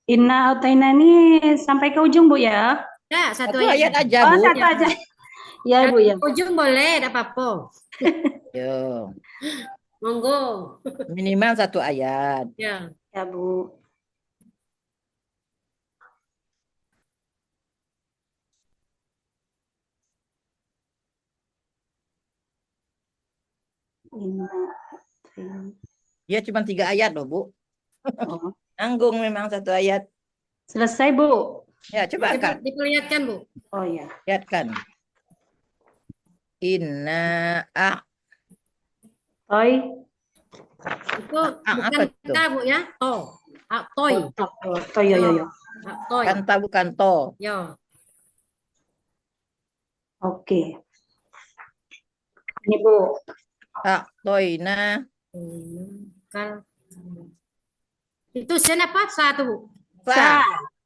Inna Ataina ini sampai ke ujung, Bu ya? Ya, satu Satu ayat ayat aja. aja, Oh, Bu. satu Ya. aja. Ya, Kalau Bu ya. ke ujung boleh, tidak apa-apa. Yo, Monggo. minimal satu ayat. Ya. Ya, Bu. Inna Ataina. Ya cuma 3 ayat loh, Bu. Oh. Nanggung memang satu ayat. Selesai, Bu. Ya, coba Coba Kak, diperlihatkan, Bu. Oh ya. lihatkan. Inna ah, Toy. Itu bukan apa tuh? ta, Bu ya. Toy. Oh, to. Oh, toy, yo, Yo. yo, yo. Toy. Kanta bukan to. Yo. Oke. Ini, Bu. Tak toina. Kal. Itu sen apa? Satu, Bu. Sa. Sa.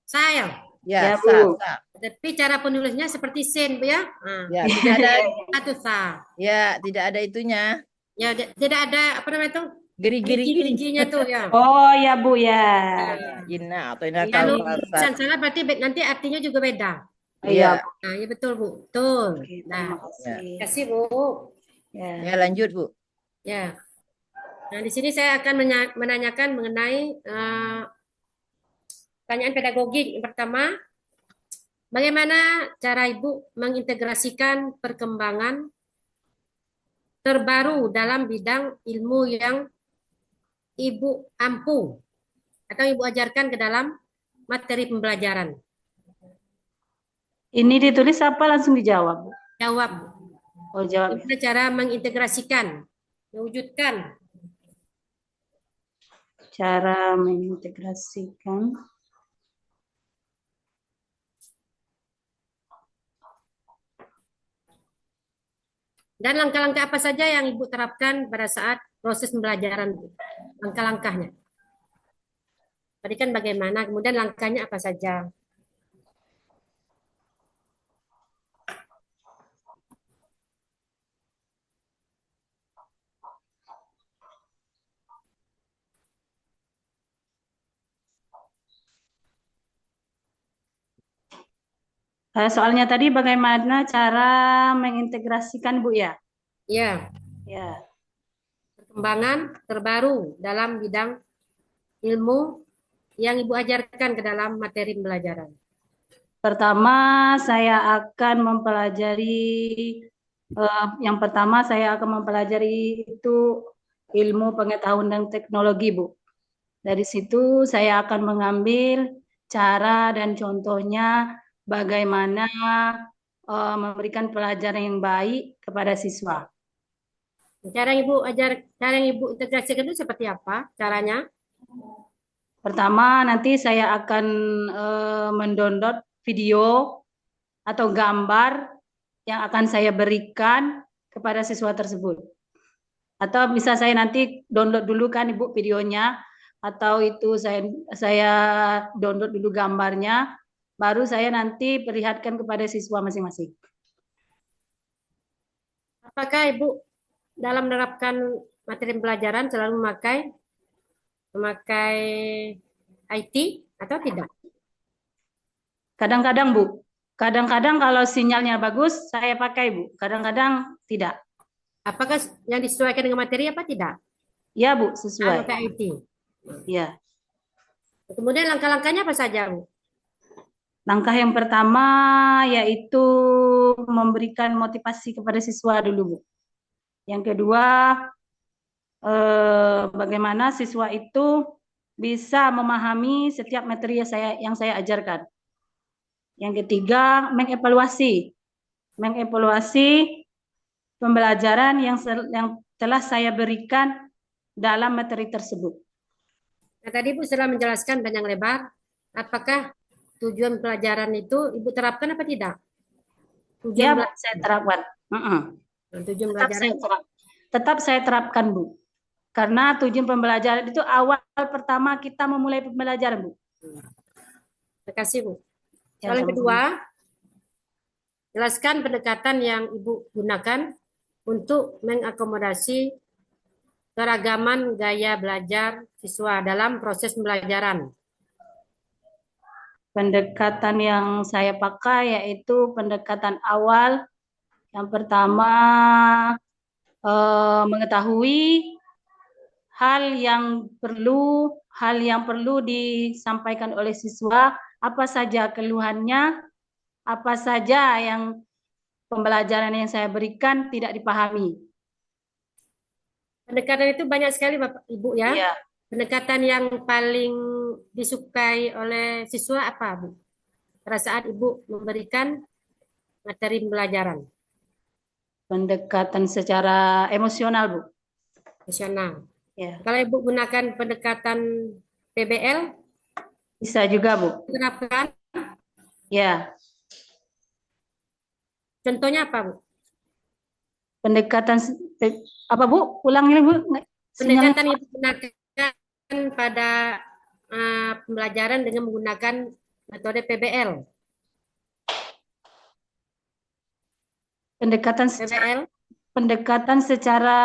Saya. Ya, Ya, sa, Bu. sa. Tapi cara penulisnya seperti sen, Bu ya. Nah, Ya, tidak ada. satu sa. Ya, tidak ada itunya. Ya, tidak ada apa namanya itu Geri-geri. gerigi-geriginya tuh ya. Oh ya, Bu ya. Inna atau inna Kalau kalfat. tulisan salah berarti nanti artinya juga beda. Iya, Iya, Bu. Nah, ya betul, Bu. Betul. Oke, Nah, terima ya. kasih. kasih, Bu. Ya, Ya. lanjut, Bu. Ya. Nah, di sini saya akan menanyakan mengenai pertanyaan pedagogik. Yang pertama, bagaimana cara Ibu mengintegrasikan perkembangan terbaru dalam bidang ilmu yang Ibu ampu atau Ibu ajarkan ke dalam materi pembelajaran? Ini ditulis apa langsung dijawab, Bu? Jawab. Oh, jawab ya. Gimana cara mengintegrasikan, mewujudkan? Cara mengintegrasikan. Dan langkah-langkah apa saja yang Ibu terapkan pada saat proses pembelajaran? Langkah-langkahnya. Tadi kan bagaimana, kemudian langkahnya apa saja? Soalnya tadi bagaimana cara mengintegrasikan, Bu ya? Ya, Ya. perkembangan terbaru dalam bidang ilmu yang Ibu ajarkan ke dalam materi pembelajaran. Pertama, saya akan mempelajari yang pertama saya akan mempelajari itu ilmu pengetahuan dan teknologi, Bu. Dari situ saya akan mengambil cara dan contohnya bagaimana memberikan pelajaran yang baik kepada siswa. Cara yang Ibu integrasikan itu seperti apa caranya? Pertama, nanti saya akan mendownload video atau gambar yang akan saya berikan kepada siswa tersebut. Atau bisa saya nanti download dulu kan Ibu videonya, atau itu saya download dulu gambarnya, baru saya nanti perlihatkan kepada siswa masing-masing. Apakah Ibu dalam menerapkan materi pembelajaran selalu memakai memakai IT atau tidak? Kadang-kadang Bu, kadang-kadang kalau sinyalnya bagus saya pakai Bu, kadang-kadang tidak. Apakah yang disesuaikan dengan materi apa tidak? Ya Bu, Ah, sesuai. pakai IT. Ya. Kemudian langkah-langkahnya apa saja, Bu? Langkah yang pertama yaitu memberikan motivasi kepada siswa dulu, Bu. Yang kedua, bagaimana siswa itu bisa memahami setiap materi yang saya ajarkan. Yang ketiga, mengevaluasi pembelajaran yang telah saya berikan dalam materi tersebut. Nah, tadi Ibu sudah menjelaskan panjang lebar. Apakah tujuan pelajaran itu Ibu terapkan apa tidak? Ya, Tujuan Bu, saya belajar. terapkan. Nah, tujuan Tetap belajaran. saya terapkan. Tetap saya terapkan, Bu. Karena tujuan pembelajaran itu awal pertama kita memulai pembelajaran, Bu. Terima kasih, Bu. Ya, Soal yang kedua, sama-sama. jelaskan pendekatan yang Ibu gunakan untuk mengakomodasi keragaman gaya belajar siswa dalam proses pembelajaran. Pendekatan yang saya pakai yaitu pendekatan awal. Yang pertama, mengetahui hal yang perlu disampaikan oleh siswa, apa saja keluhannya, apa saja yang pembelajaran yang saya berikan tidak dipahami. Pendekatan itu banyak sekali Bapak Ibu ya. Iya, Pendekatan yang paling disukai oleh siswa apa, Bu? Pada saat Ibu memberikan materi pembelajaran pendekatan secara emosional, Bu. nasional. Ya, Kalau Ibu gunakan pendekatan PBL, bisa juga, Bu. terapkan. Ya, Contohnya apa, Bu? pendekatan apa, Bu? Ulang ini, Bu. Sinyalnya. Pendekatan Ibu gunakan pada pembelajaran dengan menggunakan metode PBL. PBL Pendekatan secara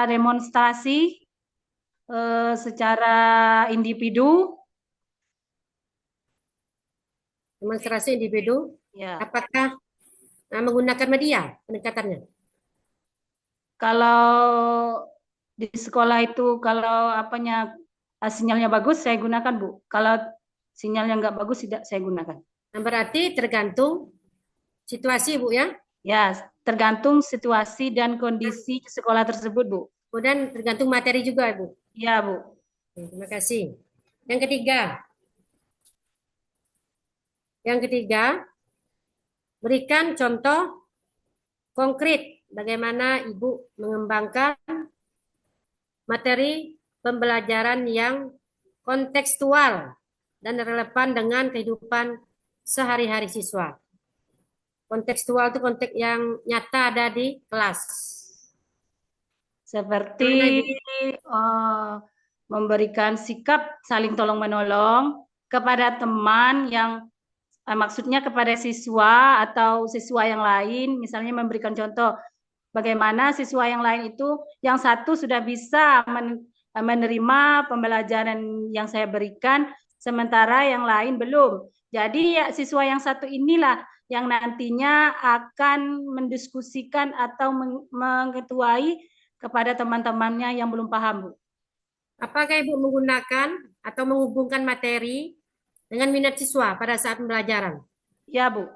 demonstrasi, secara individu. demonstrasi individu. Ya. Apakah menggunakan media pendekatannya? Kalau di sekolah itu kalau sinyalnya bagus saya gunakan, Bu. Kalau sinyalnya nggak bagus tidak saya gunakan. Nah, berarti tergantung situasi, Bu ya. Ya, tergantung situasi dan kondisi sekolah tersebut, Bu. Kemudian tergantung materi juga, Bu. Ya, Bu. Terima kasih. Yang ketiga, berikan contoh konkret bagaimana Ibu mengembangkan materi pembelajaran yang kontekstual dan relevan dengan kehidupan sehari-hari siswa. Kontekstual itu konteks yang nyata ada di kelas. Seperti memberikan sikap saling tolong-menolong kepada teman yang maksudnya kepada siswa atau siswa yang lain, misalnya memberikan contoh bagaimana siswa yang lain itu yang satu sudah bisa menerima pembelajaran yang saya berikan, sementara yang lain belum. Jadi ya, siswa yang satu inilah yang nantinya akan mendiskusikan atau mengetuai kepada teman-temannya yang belum paham, Bu. Apakah Ibu menggunakan atau menghubungkan materi dengan minat siswa pada saat pembelajaran? Ya, Bu.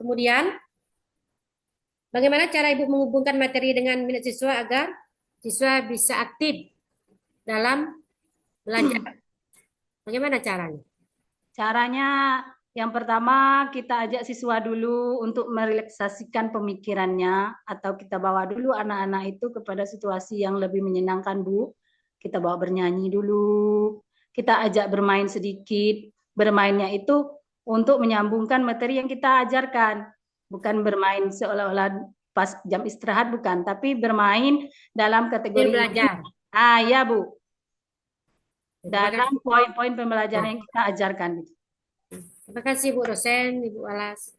Kemudian, bagaimana cara Ibu menghubungkan materi dengan minat siswa agar siswa bisa aktif dalam belajar? Bagaimana caranya? Caranya yang pertama kita ajak siswa dulu untuk merelaksasikan pemikirannya atau kita bawa dulu anak-anak itu kepada situasi yang lebih menyenangkan, Bu. Kita bawa bernyanyi dulu, kita ajak bermain sedikit. Bermainnya itu untuk menyambungkan materi yang kita ajarkan. Bukan bermain seolah-olah pas jam istirahat, bukan. Tapi bermain dalam kategori belajar. Ya, Bu. Dalam poin-poin pembelajaran yang kita ajarkan. Terima kasih Bu dosen, Ibu Alas.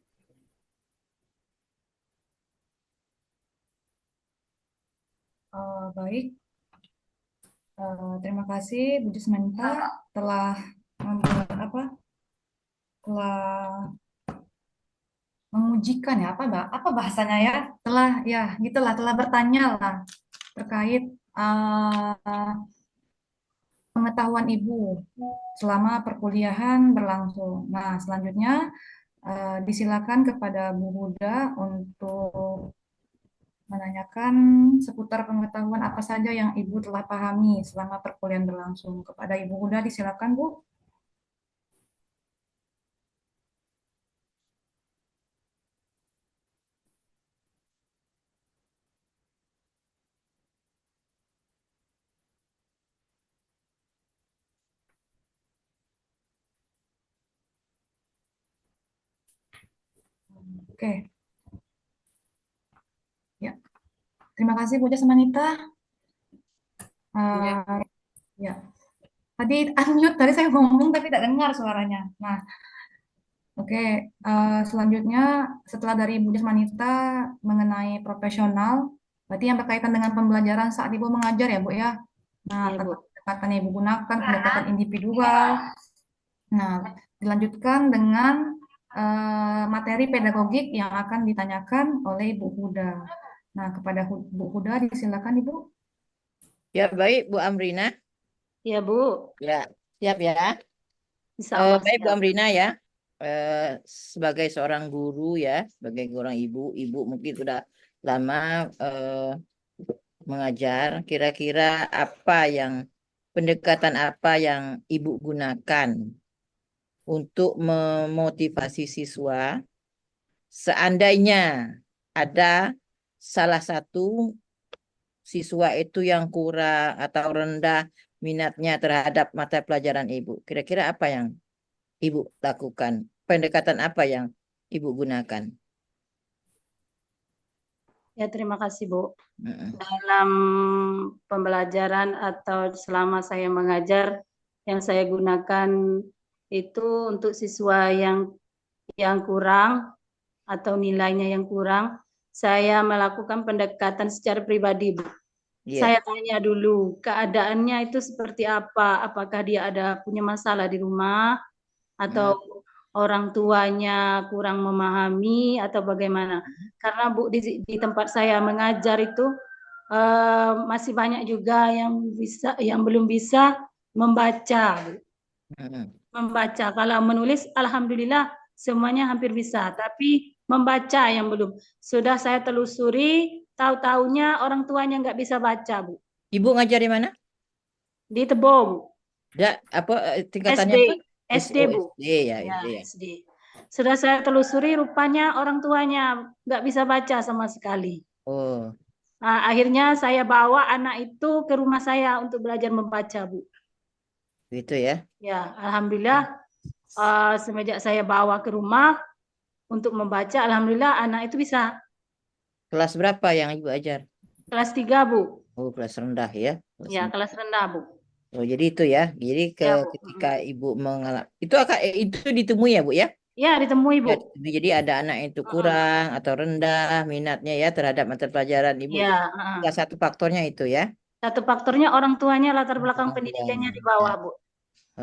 Baik, terima kasih Bu Jusmenta telah membuat telah mengujikan ya apa bahasanya ya telah bertanya lah terkait pengetahuan Ibu selama perkuliahan berlangsung. Nah, selanjutnya disilakan kepada Bu Huda untuk menanyakan seputar pengetahuan apa saja yang Ibu telah pahami selama perkuliahan berlangsung. Kepada Ibu Huda disilakan, Bu. Oke. Ya. Terima kasih Bu Jasmanita. Ya. Tadi unmute, tadi saya ngomong tapi tidak dengar suaranya. Nah, oke. Selanjutnya setelah dari Bu Jasmanita mengenai profesional, berarti yang berkaitan dengan pembelajaran saat Ibu mengajar ya Bu ya. Nah, Ya, Bu. pendekatan yang Ibu gunakan, pendekatan individual. Nah, dilanjutkan dengan materi pedagogik yang akan ditanyakan oleh Ibu Huda. Nah, kepada Bu Huda disilakan Ibu. Ya, baik Bu Amrina. Ya, Bu. Ya, siap ya. Insya Allah Baik Bu siap. Amrina ya. Sebagai seorang guru ya, sebagai seorang ibu, mungkin sudah lama mengajar. Kira-kira pendekatan apa yang Ibu gunakan untuk memotivasi siswa seandainya ada salah satu siswa itu yang kurang atau rendah minatnya terhadap mata pelajaran Ibu. Kira-kira apa yang Ibu lakukan? Pendekatan apa yang Ibu gunakan? Ya, terima kasih, Bu. Mm-mm. Dalam pembelajaran atau selama saya mengajar, yang saya gunakan itu untuk siswa yang kurang atau nilainya yang kurang, saya melakukan pendekatan secara pribadi, Bu. Iya. Saya tanya dulu keadaannya itu seperti apa, apakah dia ada punya masalah di rumah atau orang tuanya kurang memahami atau bagaimana. Karena Bu di tempat saya mengajar itu masih banyak juga yang belum bisa membaca, Bu. Mm-mm. Membaca. Kalau menulis alhamdulillah semuanya hampir bisa, tapi membaca yang belum. Sudah saya telusuri, tahu-taunya orang tuanya nggak bisa baca, Bu. Ibu ngajar di mana? Di Tebo, Bu. Tingkatannya SD, apa? SD, Bu. SD ya, Ya, SD ya. SD. Sudah saya telusuri, rupanya orang tuanya nggak bisa baca sama sekali. Oh, Nah, akhirnya saya bawa anak itu ke rumah saya untuk belajar membaca, Bu. gitu ya. Ya, alhamdulillah semenjak saya bawa ke rumah untuk membaca, alhamdulillah anak itu bisa. Kelas berapa yang Ibu ajar? Kelas 3, Bu. Oh, kelas rendah ya. Kelas Ya, rendah. kelas rendah, Bu. Oh, jadi itu ya. Jadi Ya, Bu. ketika Ibu mengalami itu ditemui ya, Bu ya? Ya, ditemui, Ya, Bu. jadi ada anak itu kurang atau rendah minatnya ya terhadap mata pelajaran Ibu. Ya, Salah satu faktornya itu ya. satu faktornya orang tuanya latar belakang Orang pendidikannya tuanya. di Ya, bawah, Bu.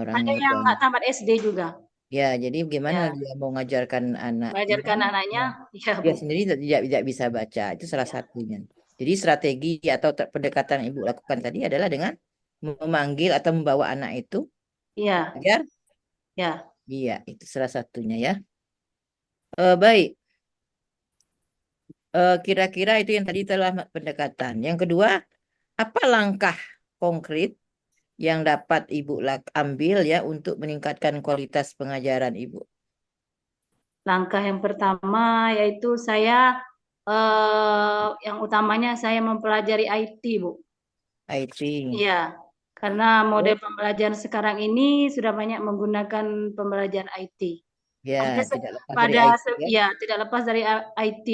orang Ada yang tuanya. nggak tamat SD juga. Ya, jadi gimana Ya, dia mau ngajarkan anaknya? mengajarkan anaknya, Ya, ya, dia Bu. sendiri tidak bisa baca. Itu salah satunya. Jadi strategi atau pendekatan Ibu lakukan tadi adalah dengan memanggil atau membawa anak itu Iya, agar ya. iya, itu salah satunya ya. Baik. Kira-kira itu yang tadi telah pendekatan. Yang kedua, apa langkah konkret yang dapat Ibu ambil ya untuk meningkatkan kualitas pengajaran Ibu? Langkah yang pertama yaitu saya yang utamanya saya mempelajari IT, Bu. IT. Iya, karena model pembelajaran sekarang ini sudah banyak menggunakan pembelajaran IT. Ya, tidak lepas dari Pada IT ya. ya tidak lepas dari IT.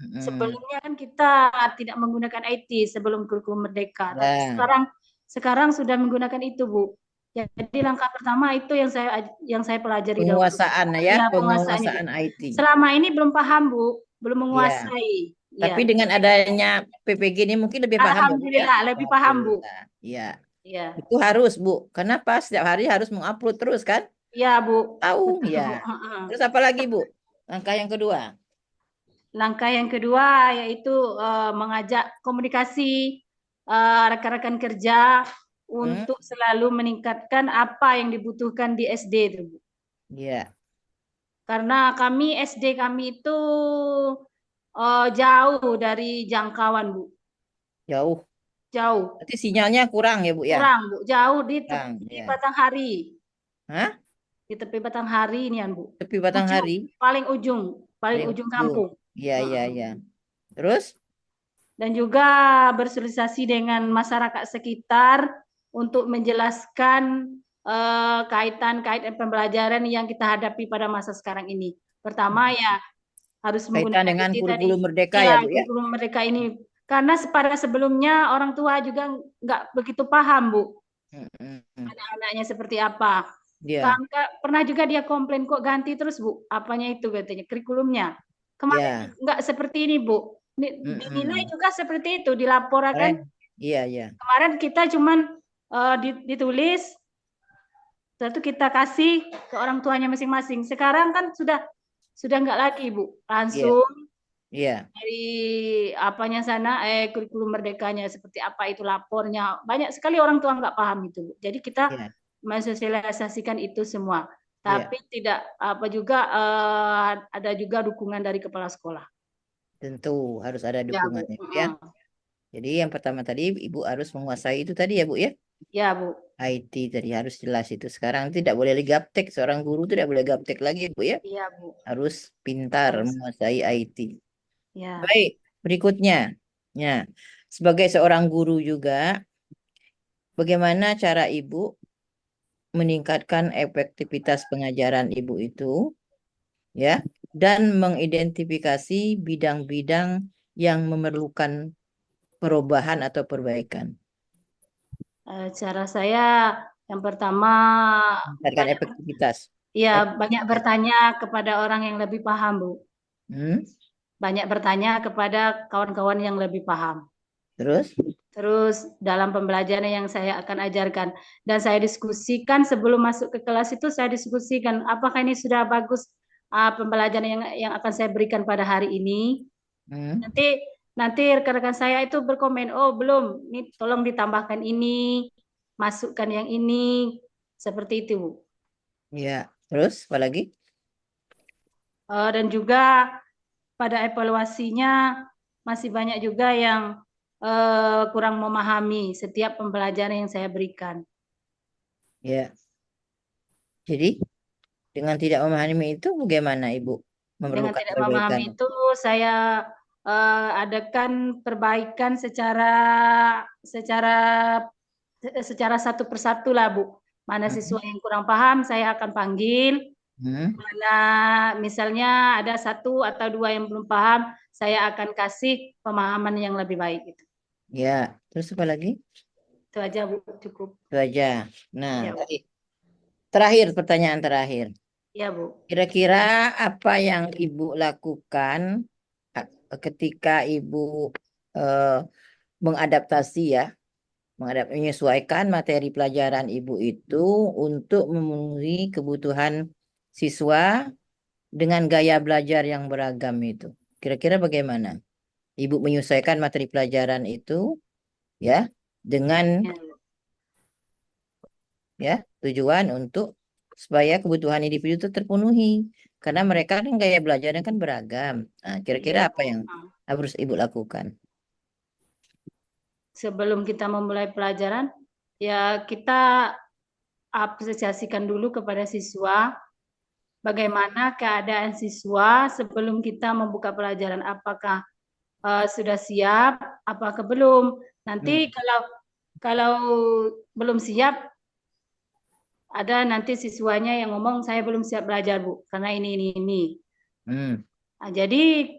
Mm-mm. Sebelumnya kan kita tidak menggunakan IT sebelum kurikulum Merdeka, tapi Ya, sekarang sudah menggunakan itu, Bu. Jadi langkah pertama itu yang saya pelajari dahulu. penguasaan ya, Ya, penguasaan itu. penguasaan IT. Selama ini belum paham, Bu, belum Ya, menguasai. tapi Ya, dengan adanya PPG ini mungkin lebih paham ya, Bu ya. alhamdulillah lebih paham, Bu. Alhamdulillah. Ya, Ya, itu harus, Bu. Kenapa setiap hari harus mengupload terus kan? ya, Bu. Tahu Betul, Bu. ya. Terus apa lagi, Bu? Langkah yang kedua. Langkah yang kedua yaitu mengajak komunikasi rekan-rekan kerja untuk selalu meningkatkan apa yang dibutuhkan di SD itu, Bu. Ya, Karena SD kami itu jauh dari jangkauan, Bu. jauh. Jauh. Berarti sinyalnya kurang ya, Bu ya? Kurang, Bu. Jauh di Kurang, tepi ya. Batanghari. Hah? Di tepi Batanghari ini, Bu. Tepi Batanghari? Paling ujung kampung. Iya, iya, iya. Terus? Dan juga bersosialisasi dengan masyarakat sekitar untuk menjelaskan kaitan-kaitan pembelajaran yang kita hadapi pada masa sekarang ini. Pertama ya harus Kaitan menggunakan dengan IT tadi. kurikulum merdeka ya, Bu ya? Kurikulum merdeka ini. Karena pada sebelumnya orang tua juga nggak begitu paham, Bu. Anak-anaknya seperti apa. Iya. Pernah juga dia komplain kok ganti terus, Bu. Apanya itu katanya, kurikulumnya. Kemarin nggak seperti ini, Bu. Dinilai juga seperti itu, dilaporkan. Iya, iya. Kemarin kita cuman ditulis, setelah itu kita kasih ke orang tuanya masing-masing. Sekarang kan sudah nggak lagi, Bu. Iya, Langsung iya, dari apanya sana, kurikulum merdekanya seperti apa itu lapornya. Banyak sekali orang tua nggak paham itu, Bu. Jadi kita iya, mensosialisasikan itu semua. iya. Tapi tidak apa juga ada juga dukungan dari kepala sekolah. Tentu harus ada Ya, Bu. dukungannya, ya. Jadi yang pertama tadi Ibu harus menguasai itu tadi ya, Bu ya. Ya, Bu. IT tadi harus jelas itu. Sekarang tidak boleh lagi gaptek. Seorang guru tidak boleh gaptek lagi, Bu ya. Iya, Bu. Harus pintar Harus. menguasai IT. Ya. Baik, berikutnya. Ya, sebagai seorang guru juga, bagaimana cara Ibu meningkatkan efektivitas pengajaran Ibu itu, ya, dan mengidentifikasi bidang-bidang yang memerlukan perubahan atau perbaikan. Cara saya yang pertama Meningkatkan efektivitas. banyak bertanya kepada orang yang lebih paham, Bu. Hmm, Banyak bertanya kepada kawan-kawan yang lebih paham. Terus? Terus dalam pembelajaran yang saya akan ajarkan dan saya diskusikan sebelum masuk ke kelas itu, saya diskusikan apakah ini sudah bagus pembelajaran yang akan saya berikan pada hari ini. Hmm, Nanti rekan-rekan saya itu berkomen, oh belum, ini tolong ditambahkan ini, masukkan yang ini, seperti itu, Bu. Ya, terus apa lagi? Dan juga pada evaluasinya masih banyak juga yang kurang memahami setiap pembelajaran yang saya berikan. Ya, jadi dengan tidak memahami itu bagaimana Ibu Dengan memerlukan tidak perbaikan? memahami itu, saya adakan perbaikan secara secara secara satu persatu lah, Bu. Mana Hmm, siswa yang kurang paham, saya akan panggil. hmm, Mana misalnya ada satu atau dua yang belum paham, saya akan kasih pemahaman yang lebih baik. Ya, terus apa lagi? Itu aja, Bu, cukup. Itu aja. Nah, Ya, Bu. tadi terakhir pertanyaan terakhir. Ya, Bu. Kira-kira apa yang Ibu lakukan ketika Ibu eh, mengadaptasi ya, menyesuaikan materi pelajaran Ibu itu untuk memenuhi kebutuhan siswa dengan gaya belajar yang beragam itu. Kira-kira bagaimana? Ibu menyesuaikan materi pelajaran itu ya dengan Ya, ya tujuan untuk supaya kebutuhan individu itu terpenuhi karena mereka kan gaya belajarnya kan beragam. Nah, kira-kira iya, apa Bu. yang harus Ibu lakukan? Sebelum kita memulai pelajaran, ya kita apresiasikan dulu kepada siswa bagaimana keadaan siswa sebelum kita membuka pelajaran. Apakah sudah siap, apakah belum? Hmm. Nanti kalau belum siap, ada nanti siswanya yang ngomong saya belum siap belajar, Bu, karena ini. Hmm. Nah, jadi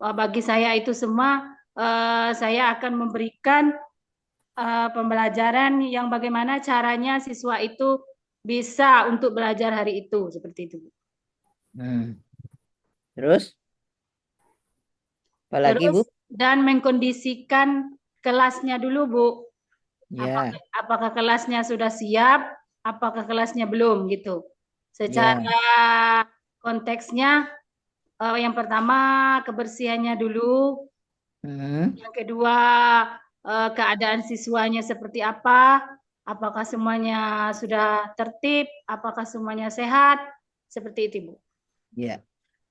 bagi saya itu semua saya akan memberikan pembelajaran yang bagaimana caranya siswa itu bisa untuk belajar hari itu seperti itu. Hmm. Terus apalagi Terus Bu? dan mengkondisikan kelasnya dulu, Bu. Ya, Apakah kelasnya sudah siap, apakah kelasnya belum gitu. ya. Secara konteksnya yang pertama kebersihannya dulu, Hmm. yang kedua keadaan siswanya seperti apa, apakah semuanya sudah tertib, apakah semuanya sehat, seperti itu, Bu. Ya.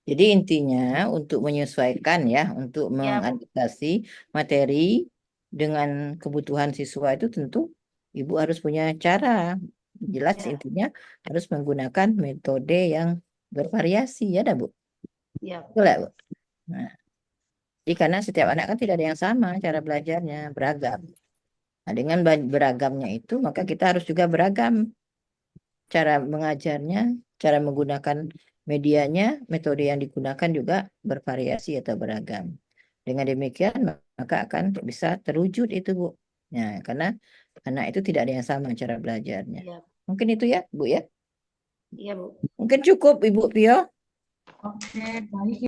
Jadi intinya untuk menyesuaikan ya, untuk Ya, Bu. mengadaptasi materi dengan kebutuhan siswa itu tentu Ibu harus punya cara. Jelas Ya, intinya harus menggunakan metode yang bervariasi ya, dah Bu. ya, Betul ya, Bu? Nah, jadi karena setiap anak kan tidak ada yang sama cara belajarnya, beragam. Nah, dengan beragamnya itu maka kita harus juga beragam cara mengajarnya, cara menggunakan medianya, metode yang digunakan juga bervariasi atau beragam. Dengan demikian maka akan bisa terwujud itu, Bu. Nah, karena anak itu tidak ada yang sama cara belajarnya. ya, Mungkin itu ya, Bu ya. iya, Bu. Mungkin cukup Ibu Pio. Oke, baik.